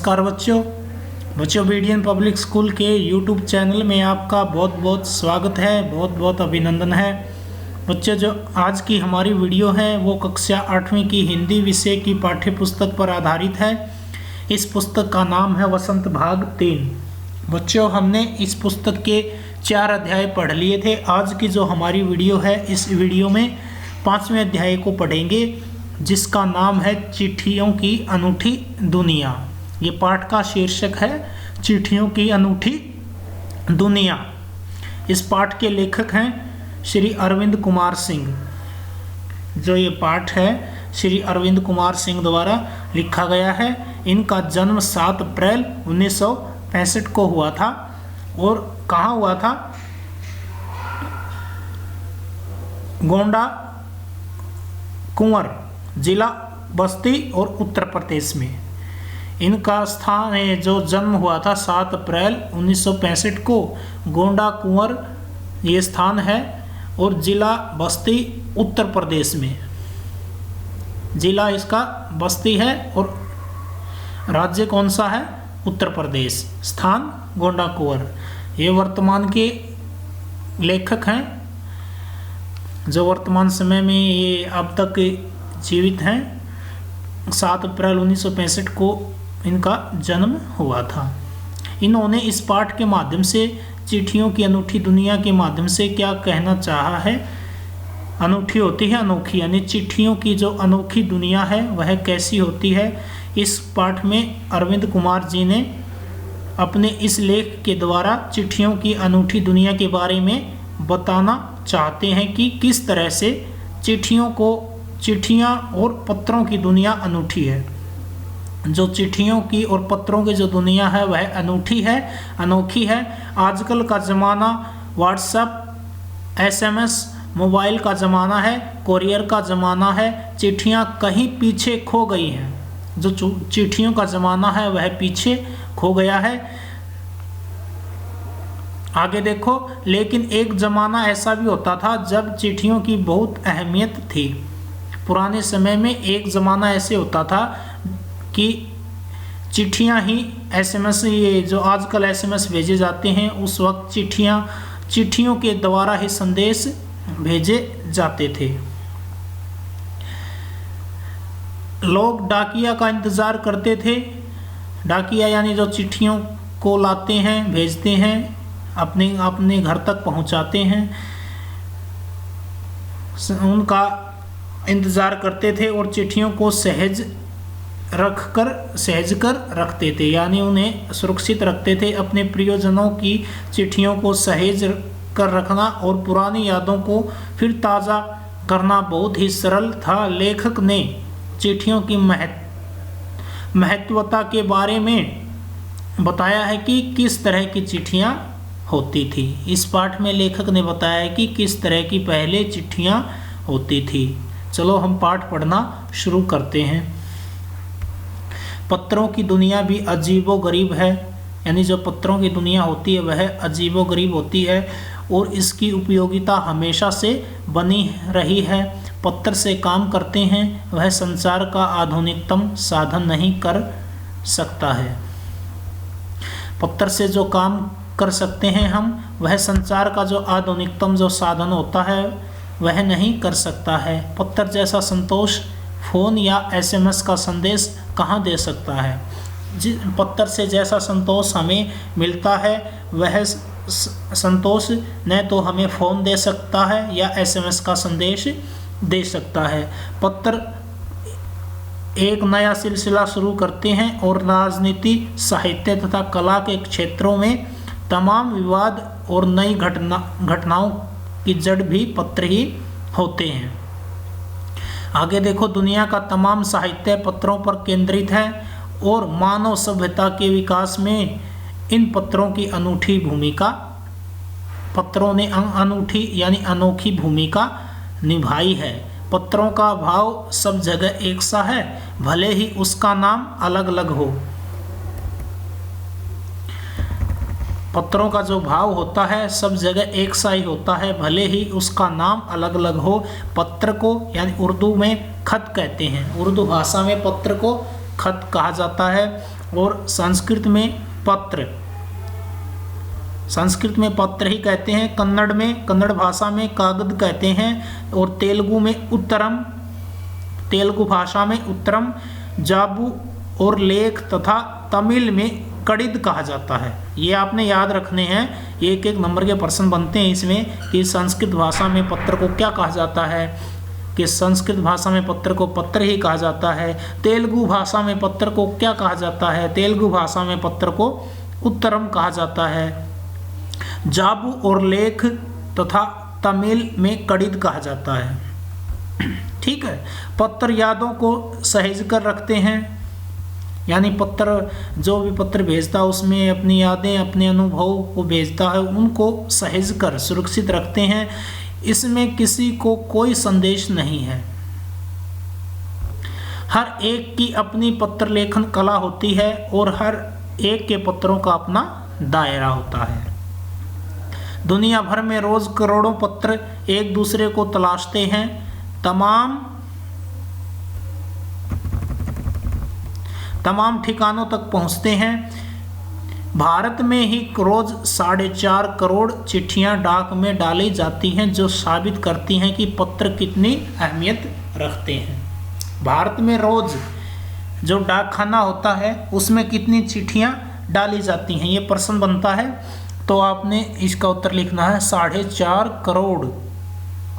नमस्कार बच्चों BDN public school के यूट्यूब चैनल में आपका बहुत बहुत स्वागत है, बहुत बहुत अभिनंदन है। बच्चों, जो आज की हमारी वीडियो है वो कक्षा 8वीं की हिंदी विषय की पाठ्य पुस्तक पर आधारित है। इस पुस्तक का नाम है वसंत भाग 3। बच्चों, हमने इस पुस्तक के 4 अध्याय पढ़ लिए थे। आज की जो हमारी वीडियो है, इस वीडियो में 5वें अध्याय को पढ़ेंगे, जिसका नाम है चिट्ठियों की अनूठी दुनिया। ये पाठ का शीर्षक है चिट्ठियों की अनूठी दुनिया। इस पाठ के लेखक हैं श्री अरविंद कुमार सिंह। जो ये पाठ है श्री अरविंद कुमार सिंह द्वारा लिखा गया है। इनका जन्म 7 अप्रैल 1965 को हुआ था। और कहाँ हुआ था? गोंडा कुंवर जिला बस्ती और उत्तर प्रदेश में इनका स्थान है। जो जन्म हुआ था 7 अप्रैल 1965 को, गोंडा कुंवर ये स्थान है, और जिला बस्ती उत्तर प्रदेश में। जिला इसका बस्ती है और राज्य कौन सा है? उत्तर प्रदेश। स्थान गोंडा कुंवर। ये वर्तमान के लेखक हैं, जो वर्तमान समय में ये अब तक जीवित हैं। 7 अप्रैल 1965 को इनका जन्म हुआ था। इन्होंने इस पाठ के माध्यम से चिट्ठियों की अनूठी दुनिया के माध्यम से क्या कहना चाहा है? अनूठी होती है अनोखी, यानी चिट्ठियों की जो अनोखी दुनिया है वह कैसी होती है। इस पाठ में अरविंद कुमार जी ने अपने इस लेख के द्वारा चिट्ठियों की अनूठी दुनिया के बारे में बताना चाहते हैं कि किस तरह से चिट्ठियाँ और पत्रों की दुनिया अनूठी है। जो चिट्ठियों की और पत्रों की जो दुनिया है वह अनूठी है, अनोखी है। आजकल का ज़माना व्हाट्सएप, एसएमएस, मोबाइल का ज़माना है, कोरियर का ज़माना है। चिट्ठियाँ कहीं पीछे खो गई हैं। जो चिट्ठियों का ज़माना है वह पीछे खो गया है। आगे देखो, लेकिन एक ज़माना ऐसा भी होता था जब चिट्ठियों की बहुत अहमियत थी। पुराने समय में एक ज़माना ऐसे होता था कि चिट्ठियाँ ही एसएमएस, ये जो आजकल एसएमएस भेजे जाते हैं, उस वक्त चिट्ठियों के द्वारा ही संदेश भेजे जाते थे। लोग डाकिया का इंतज़ार करते थे। डाकिया यानी जो चिट्ठियों को लाते हैं, भेजते हैं, अपने घर तक पहुंचाते हैं, उनका इंतज़ार करते थे और चिट्ठियों को सहेज कर रखते थे, यानी उन्हें सुरक्षित रखते थे। अपने प्रियजनों की चिट्ठियों को सहेज कर रखना और पुरानी यादों को फिर ताज़ा करना बहुत ही सरल था। लेखक ने चिट्ठियों की महत्वता के बारे में बताया है कि किस तरह की चिट्ठियाँ होती थी। इस पाठ में लेखक ने बताया है कि किस तरह की पहले चिट्ठियाँ होती थी। चलो हम पाठ पढ़ना शुरू करते हैं। पत्रों की दुनिया भी अजीबोगरीब है, यानी जो पत्रों की दुनिया होती है वह अजीबोगरीब होती है और इसकी उपयोगिता हमेशा से बनी रही है। पत्र से काम करते हैं वह संचार का आधुनिकतम साधन नहीं कर सकता है। पत्र से जो काम कर सकते हैं हम, वह संचार का जो आधुनिकतम जो साधन होता है वह नहीं कर सकता है। पत्र जैसा संतोष फ़ोन या एसएमएस का संदेश कहाँ दे सकता है। पत्र से जैसा संतोष हमें मिलता है वह संतोष न तो हमें फ़ोन दे सकता है या एसएमएस का संदेश दे सकता है। पत्र एक नया सिलसिला शुरू करते हैं और राजनीति, साहित्य तथा कला के क्षेत्रों में तमाम विवाद और नई घटनाओं की जड़ भी पत्र ही होते हैं। आगे देखो, दुनिया का तमाम साहित्य पत्रों पर केंद्रित है और मानव सभ्यता के विकास में इन पत्रों की अनूठी भूमिका, पत्रों ने अनूठी यानी अनोखी भूमिका निभाई है। पत्रों का भाव सब जगह एक सा है, भले ही उसका नाम अलग अलग हो। पत्रों का जो भाव होता है सब जगह एक सा ही होता है, भले ही उसका नाम अलग अलग हो। पत्र को यानी उर्दू में खत कहते हैं। उर्दू भाषा में पत्र को खत कहा जाता है। और संस्कृत में पत्र ही कहते हैं, कन्नड़ भाषा में कागद कहते हैं, और तेलुगु भाषा में उत्तरम, जाबू और लेख तथा तमिल में कड़िद कहा जाता है। ये आपने याद रखने हैं, एक नंबर के प्रश्न बनते हैं इसमें कि संस्कृत भाषा में पत्र को क्या कहा जाता है, कि संस्कृत भाषा में पत्र को पत्र ही कहा जाता है। तेलुगु भाषा में पत्र को क्या कहा जाता है, तेलुगु भाषा में पत्र को उत्तरम कहा जाता है। जाबू और लेख तथा तमिल में कड़िद कहा जाता है। ठीक है। पत्र यादों को सहेज कर रखते हैं, यानी जो भी पत्र भेजता है उसमें अपनी यादें, अपने अनुभव को भेजता है, उनको सहेज कर सुरक्षित रखते हैं। इसमें किसी को कोई संदेश नहीं है। हर एक की अपनी पत्र लेखन कला होती है और हर एक के पत्रों का अपना दायरा होता है। दुनिया भर में रोज करोड़ों पत्र एक दूसरे को तलाशते हैं। तमाम ठिकानों तक पहुंचते हैं। भारत में ही रोज 4.5 करोड़ चिट्ठियां डाक में डाली जाती हैं, जो साबित करती हैं कि पत्र कितनी अहमियत रखते हैं। भारत में रोज जो डाकखाना होता है उसमें कितनी चिट्ठियां डाली जाती हैं, ये प्रश्न बनता है, तो आपने इसका उत्तर लिखना है 4.5 करोड़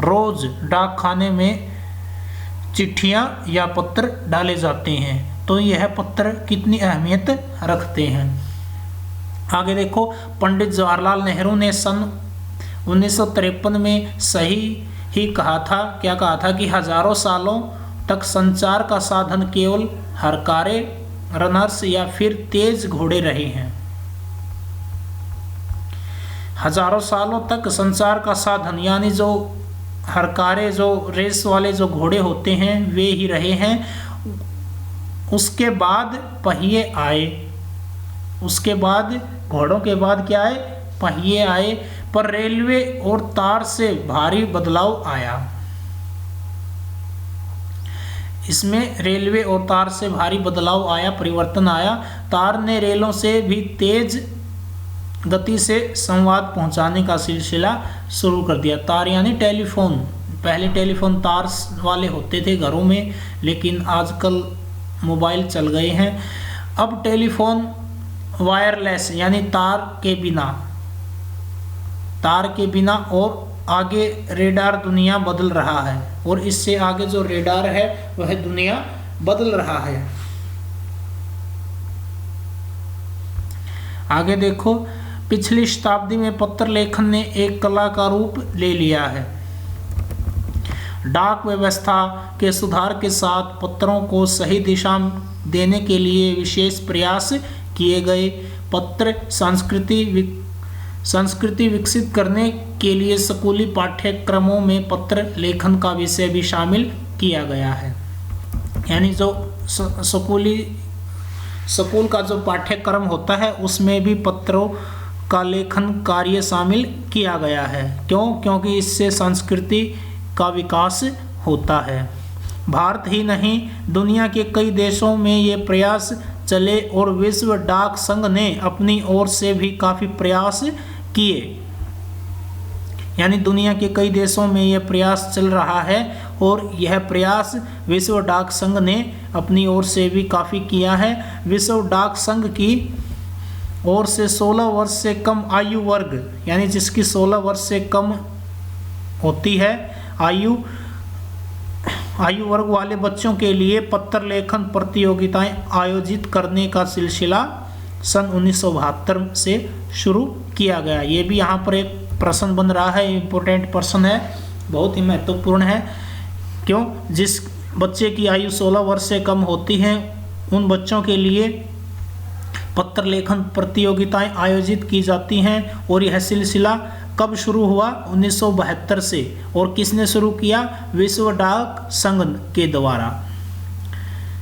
रोज डाकखाने में चिट्ठियां या पत्र डाले जाते हैं। तो यह पत्र कितनी अहमियत रखते हैं। आगे देखो, पंडित जवाहरलाल नेहरू ने सन 1953 में सही ही कहा था, क्या कहा था, कि हजारों सालों तक संचार का साधन केवल हरकारे, रनर्स या फिर तेज घोड़े रहे हैं। हजारों सालों तक संचार का साधन यानी जो हरकारे, जो रेस वाले जो घोड़े होते हैं वे ही रहे हैं। उसके बाद पहिए आए, उसके बाद घोड़ों के बाद क्या आए, पहिए आए, पर रेलवे और तार से भारी बदलाव आया। इसमें रेलवे और तार से भारी बदलाव आया, परिवर्तन आया। तार ने रेलों से भी तेज गति से संवाद पहुंचाने का सिलसिला शुरू कर दिया। तार यानी टेलीफोन, पहले टेलीफोन तार वाले होते थे घरों में, लेकिन आजकल मोबाइल चल गए हैं। अब टेलीफोन वायरलेस यानी तार के बिना और आगे रेडार दुनिया बदल रहा है, और इससे आगे जो रेडार है वह दुनिया बदल रहा है। आगे देखो, पिछली शताब्दी में पत्र लेखन ने एक कला का रूप ले लिया है। डाक व्यवस्था के सुधार के साथ पत्रों को सही दिशा देने के लिए विशेष प्रयास किए गए। पत्र संस्कृति विकसित करने के लिए स्कूली पाठ्यक्रमों में पत्र लेखन का विषय भी शामिल किया गया है। यानी जो स्कूल का जो पाठ्यक्रम होता है उसमें भी पत्रों का लेखन कार्य शामिल किया गया है। क्योंकि इससे संस्कृति का विकास होता है। भारत ही नहीं, दुनिया के कई देशों में ये प्रयास चले और विश्व डाक संघ ने अपनी ओर से भी काफ़ी प्रयास किए। यानी दुनिया के कई देशों में यह प्रयास चल रहा है और यह प्रयास विश्व डाक संघ ने अपनी ओर से भी काफ़ी किया है। विश्व डाक संघ की ओर से 16 वर्ष से कम आयु वर्ग, यानी जिसकी 16 वर्ष से कम होती है आयु वर्ग वाले बच्चों के लिए पत्र लेखन प्रतियोगिताएं आयोजित करने का सिलसिला सन 1972 से शुरू किया गया। ये भी यहाँ पर एक प्रश्न बन रहा है, इम्पोर्टेंट प्रश्न है, बहुत ही महत्वपूर्ण है। क्यों? जिस बच्चे की आयु 16 वर्ष से कम होती है उन बच्चों के लिए पत्र लेखन प्रतियोगिताएं आयोजित की जाती हैं। और यह सिलसिला कब शुरू हुआ? 1972 से। और किसने शुरू किया? विश्व डाक संघ के द्वारा।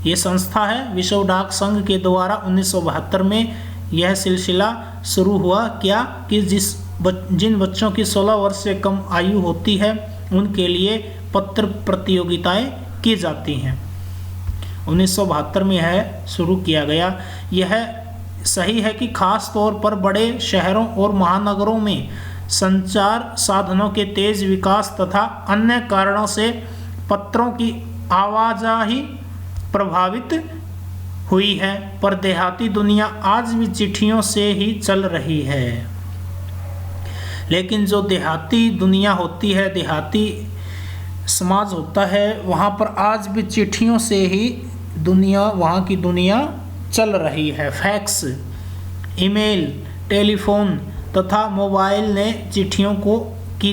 ये संस्था है विश्व डाक संघ के द्वारा 1972 में यह सिलसिला शुरू हुआ। क्या कि जिन बच्चों की 16 वर्ष से कम आयु होती है उनके लिए पत्र प्रतियोगिताएं की जाती हैं। 1972 में है शुरू किया गया। यह सही है कि खास तौर पर बड़े शहरों और महानगरों में संचार साधनों के तेज विकास तथा अन्य कारणों से पत्रों की आवाजाही प्रभावित हुई है, पर देहाती दुनिया आज भी चिट्ठियों से ही चल रही है। लेकिन जो देहाती दुनिया होती है, देहाती समाज होता है, वहाँ पर आज भी चिट्ठियों से ही वहाँ की दुनिया चल रही है। फैक्स, ईमेल, टेलीफोन तथा मोबाइल ने चिट्ठियों की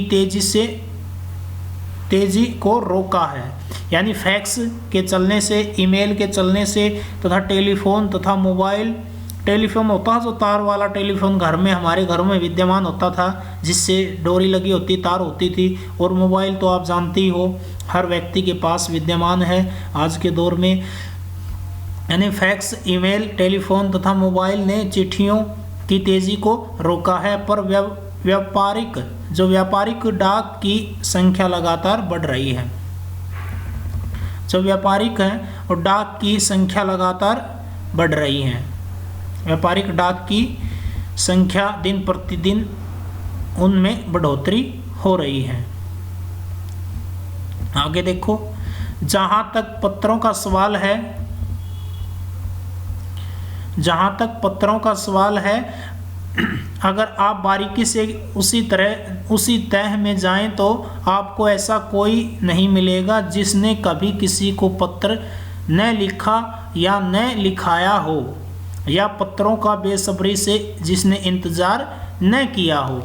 तेजी को रोका है। यानी फैक्स के चलने से, ईमेल के चलने से तथा टेलीफोन तथा मोबाइल, टेलीफोन होता है जो तार वाला टेलीफोन घर में, हमारे घरों में विद्यमान होता था, जिससे डोरी लगी होती, तार होती थी। और मोबाइल तो आप जानते ही हो, हर व्यक्ति के पास विद्यमान है आज के दौर में। यानी फैक्स, ईमेल, टेलीफोन तथा मोबाइल ने चिट्ठियों की तेजी को रोका है, पर व्यापारिक डाक की संख्या लगातार बढ़ रही है। जो व्यापारिक हैं और डाक की संख्या लगातार बढ़ रही है। व्यापारिक डाक की संख्या दिन प्रतिदिन उनमें बढ़ोतरी हो रही है। आगे देखो, जहाँ तक पत्रों का सवाल है, अगर आप बारीकी से उसी तह में जाएं तो आपको ऐसा कोई नहीं मिलेगा जिसने कभी किसी को पत्र न लिखा या न लिखाया हो, या पत्रों का बेसब्री से जिसने इंतजार न किया हो।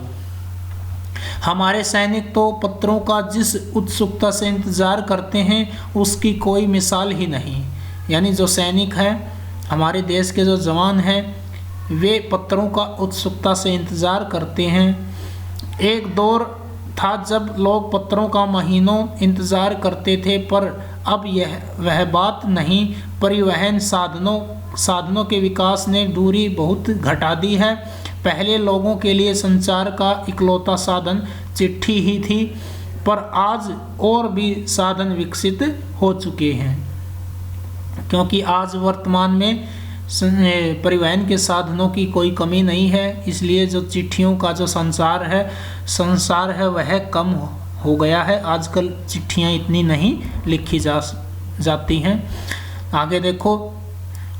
हमारे सैनिक तो पत्रों का जिस उत्सुकता से इंतजार करते हैं उसकी कोई मिसाल ही नहीं। यानी जो सैनिक हैं, हमारे देश के जो जवान हैं, वे पत्रों का उत्सुकता से इंतजार करते हैं। एक दौर था जब लोग पत्रों का महीनों इंतजार करते थे, पर अब वह बात नहीं। परिवहन साधनों के विकास ने दूरी बहुत घटा दी है। पहले लोगों के लिए संचार का इकलौता साधन चिट्ठी ही थी, पर आज और भी साधन विकसित हो चुके हैं, क्योंकि आज वर्तमान में परिवहन के साधनों की कोई कमी नहीं है। इसलिए जो चिट्ठियों का जो संसार है वह कम हो गया है। आजकल चिट्ठियाँ इतनी नहीं लिखी जाती हैं। आगे देखो,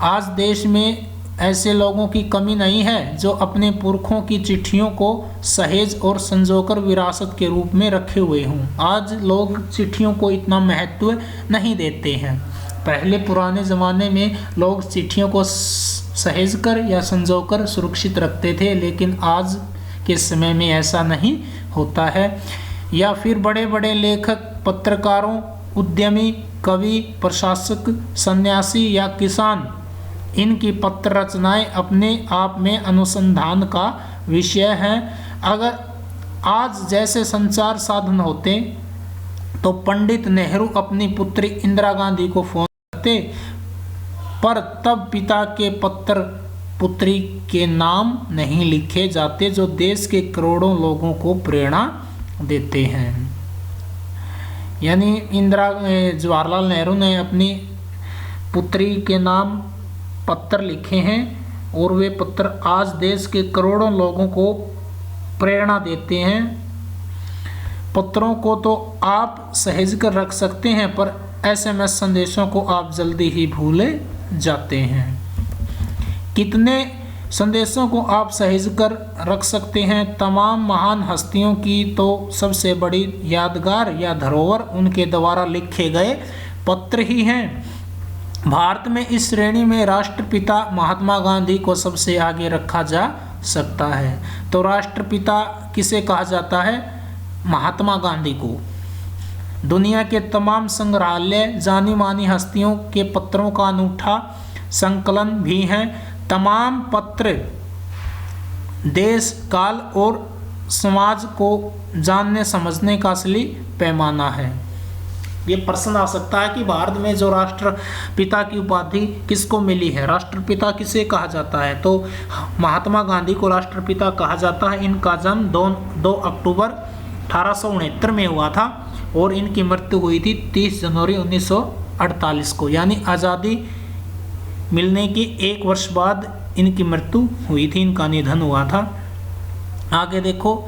आज देश में ऐसे लोगों की कमी नहीं है जो अपने पुरखों की चिट्ठियों को सहेज और संजोकर विरासत के रूप में रखे हुए हों। आज लोग चिट्ठियों को इतना महत्व नहीं देते हैं। पहले पुराने ज़माने में लोग चिट्ठियों को सहेज कर या संजोकर सुरक्षित रखते थे, लेकिन आज के समय में ऐसा नहीं होता है। या फिर बड़े बड़े लेखक, पत्रकारों, उद्यमी, कवि, प्रशासक, सन्यासी या किसान, इनकी पत्र रचनाएं अपने आप में अनुसंधान का विषय हैं। अगर आज जैसे संचार साधन होते तो पंडित नेहरू अपनी पुत्री इंदिरा गांधी को फोन करते, पर तब पिता के पत्र पुत्री के नाम नहीं लिखे जाते जो देश के करोड़ों लोगों को प्रेरणा देते हैं। यानी जवाहरलाल नेहरू ने अपनी पुत्री के नाम पत्र लिखे हैं, और वे पत्र आज देश के करोड़ों लोगों को प्रेरणा देते हैं। पत्रों को तो आप सहेज कर रख सकते हैं, पर SMS संदेशों को आप जल्दी ही भूले जाते हैं। कितने संदेशों को आप सहेज कर रख सकते हैं? तमाम महान हस्तियों की तो सबसे बड़ी यादगार या धरोहर उनके द्वारा लिखे गए पत्र ही हैं। भारत में इस श्रेणी में राष्ट्रपिता महात्मा गांधी को सबसे आगे रखा जा सकता है। तो राष्ट्रपिता किसे कहा जाता है? महात्मा गांधी को। दुनिया के तमाम संग्रहालय जानी मानी हस्तियों के पत्रों का अनूठा संकलन भी हैं। तमाम पत्र देश, काल और समाज को जानने समझने का असली पैमाना है। ये प्रश्न आ सकता है कि भारत में जो राष्ट्रपिता की उपाधि किसको मिली है, राष्ट्रपिता किसे कहा जाता है? तो महात्मा गांधी को राष्ट्रपिता कहा जाता है। इनका जन्म 2 अक्टूबर 1869 में हुआ था और इनकी मृत्यु हुई थी 30 जनवरी 1948 को, यानी आज़ादी मिलने के 1 वर्ष बाद इनकी मृत्यु हुई थी, इनका निधन हुआ था। आगे देखो,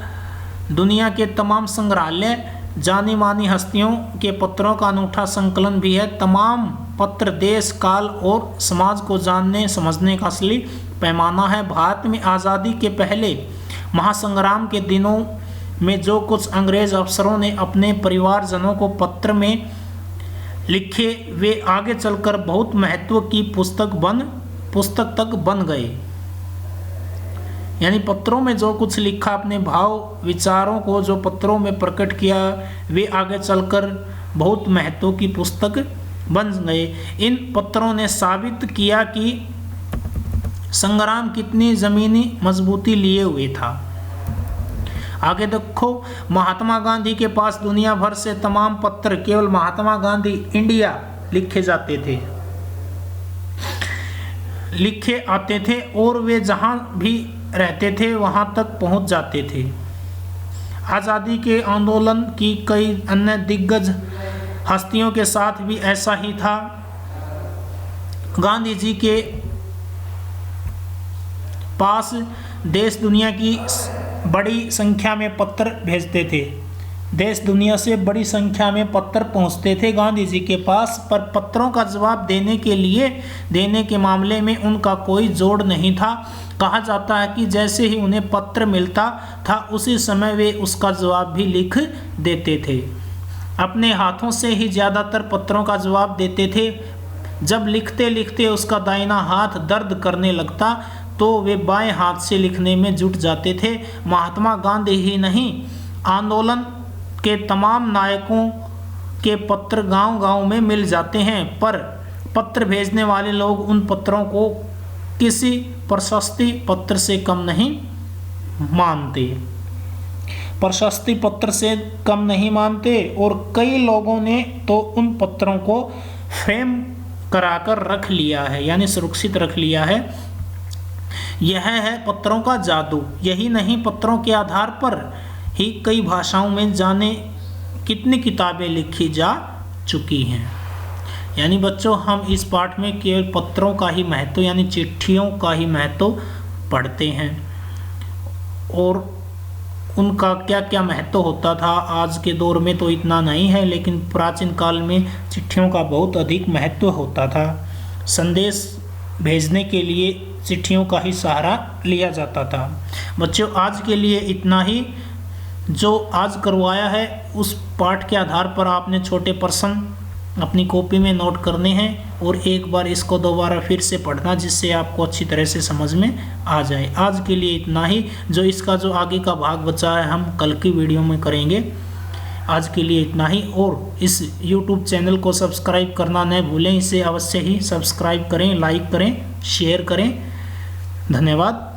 दुनिया के तमाम संग्रहालय जानी मानी हस्तियों के पत्रों का अनूठा संकलन भी है। तमाम पत्र देश, काल और समाज को जानने समझने का असली पैमाना है। भारत में आज़ादी के पहले महासंग्राम के दिनों में जो कुछ अंग्रेज अफसरों ने अपने परिवारजनों को पत्र में लिखे, वे आगे चलकर बहुत महत्व की पुस्तक तक बन गए। यानी पत्रों में जो कुछ लिखा, अपने भाव विचारों को जो पत्रों में प्रकट किया, वे आगे चलकर बहुत महत्व की पुस्तक बन गए। इन पत्रों ने साबित किया कि संग्राम कितनी ज़मीनी मजबूती लिए हुए था। आगे देखो, महात्मा गांधी के पास दुनिया भर से तमाम पत्र केवल महात्मा गांधी इंडिया लिखे आते थे और वे जहां भी रहते थे वहां तक पहुंच जाते थे। आज़ादी के आंदोलन की कई अन्य दिग्गज हस्तियों के साथ भी ऐसा ही था। गांधी जी के पास देश दुनिया की बड़ी संख्या में पत्र भेजते थे, देश दुनिया से बड़ी संख्या में पत्र पहुंचते थे गांधी जी के पास, पर पत्रों का जवाब देने के मामले में उनका कोई जोड़ नहीं था। कहा जाता है कि जैसे ही उन्हें पत्र मिलता था उसी समय वे उसका जवाब भी लिख देते थे। अपने हाथों से ही ज़्यादातर पत्रों का जवाब देते थे। जब लिखते लिखते उसका दाहिना हाथ दर्द करने लगता तो वे बाएं हाथ से लिखने में जुट जाते थे। महात्मा गांधी ही नहीं, आंदोलन के तमाम नायकों के पत्र गांव-गांव में मिल जाते हैं, पर पत्र भेजने वाले लोग उन पत्रों को किसी प्रशस्ति पत्र से कम नहीं मानते और कई लोगों ने तो उन पत्रों को फ्रेम कराकर रख लिया है, यानी सुरक्षित रख लिया है। यह है पत्रों का जादू। यही नहीं, पत्रों के आधार पर ही कई भाषाओं में जाने कितनी किताबें लिखी जा चुकी हैं। यानी बच्चों, हम इस पाठ में केवल पत्रों का ही महत्व यानी चिट्ठियों का ही महत्व पढ़ते हैं और उनका क्या क्या महत्व होता था। आज के दौर में तो इतना नहीं है, लेकिन प्राचीन काल में चिट्ठियों का बहुत अधिक महत्व होता था। संदेश भेजने के लिए चिट्ठियों का ही सहारा लिया जाता था। बच्चों, आज के लिए इतना ही। जो आज करवाया है उस पाठ के आधार पर आपने छोटे प्रश्न अपनी कॉपी में नोट करने हैं और एक बार इसको दोबारा फिर से पढ़ना, जिससे आपको अच्छी तरह से समझ में आ जाए। आज के लिए इतना ही। जो इसका जो आगे का भाग बचा है हम कल की वीडियो में करेंगे। आज के लिए इतना ही। और इस YouTube चैनल को सब्सक्राइब करना न भूलें। इसे अवश्य ही सब्सक्राइब करें, लाइक करें, शेयर करें। धन्यवाद।